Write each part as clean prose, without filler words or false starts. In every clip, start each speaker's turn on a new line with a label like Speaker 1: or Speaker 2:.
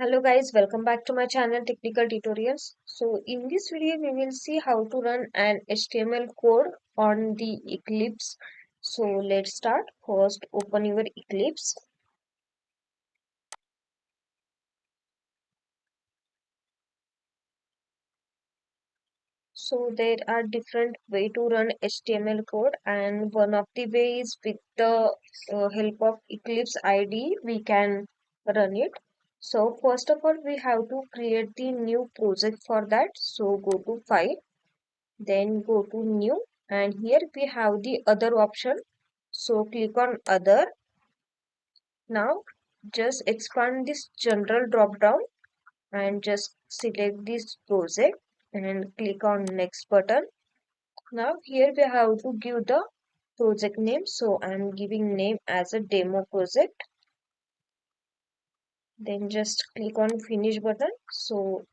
Speaker 1: Hello guys, welcome back to my channel Technical Tutorials. So in this video we will see how to run an HTML code on the Eclipse. So let's start. First open your Eclipse. So there are different way to run HTML code, and one of the ways with the help of Eclipse IDE we can run it. So first of all we have to create the new project for that. So go to File, then go to New, and here we have the other option. So click on Other. Now just expand this general drop down and just select this project and click on Next button. Now here we have to give the project name. So I'm giving name as a demo project. Then just click on Finish button. So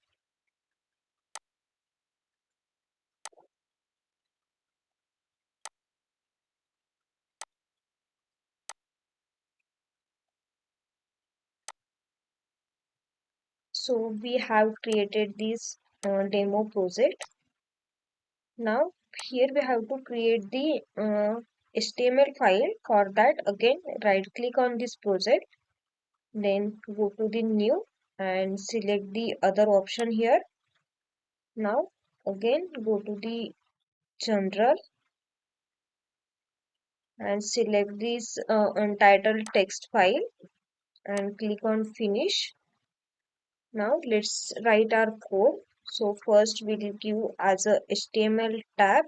Speaker 1: we have created this demo project. Now here we have to create the HTML file. For that, again right click on this project, then go to the new and select the other option here. Now again go to the general and select this untitled text file and click on finish. Now let's write our code. So first we will give as a HTML tab,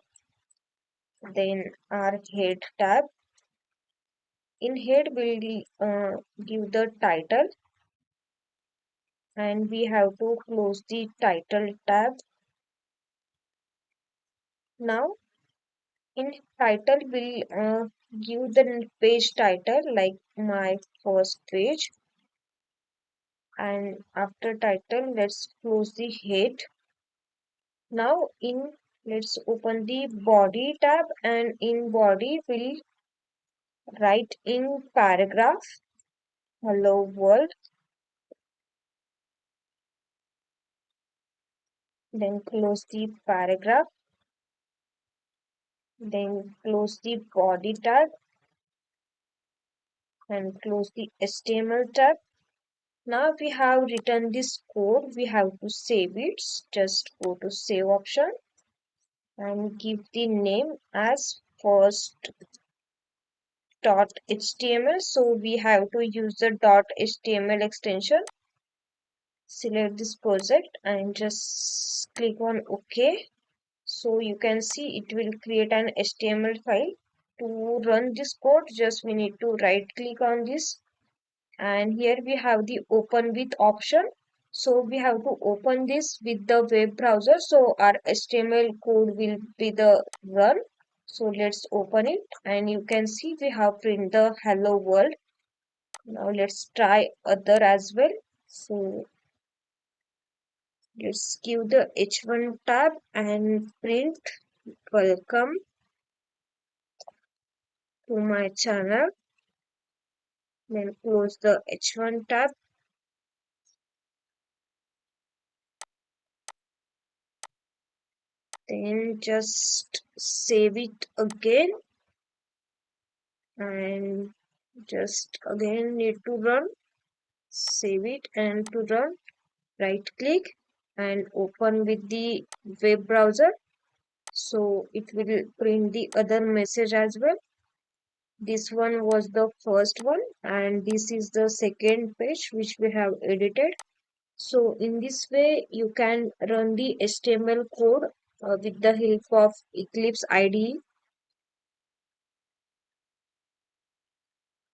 Speaker 1: then our head tab. In head we'll give the title, and we have to close the title tab. Now in title we'll give the page title like my first page, and after title let's close the head. Now in let's open the body tab, and in body we'll write in paragraph hello world, then close the paragraph, then close the body tab and close the HTML tab. Now we have written this code, we have to save it. Just go to save option and give the name as first.html. So we have to use the .html extension. Select this project and just click on OK. So you can see it will create an HTML file. To run this code, just we need to right click on this, and here we have the open with option. So we have to open this with the web browser, so our HTML code will be the run. So let's open it, and you can see we have print the hello world. Now let's try other as well. So let's give the H1 tab and print welcome to my channel. Then close the H1 tab. Then just save it again, and just again need to run. Save it and to run, right click and open with the web browser. So it will print the other message as well. This one was the first one, and this is the second page which we have edited. So in this way you can run the HTML code with the help of Eclipse IDE.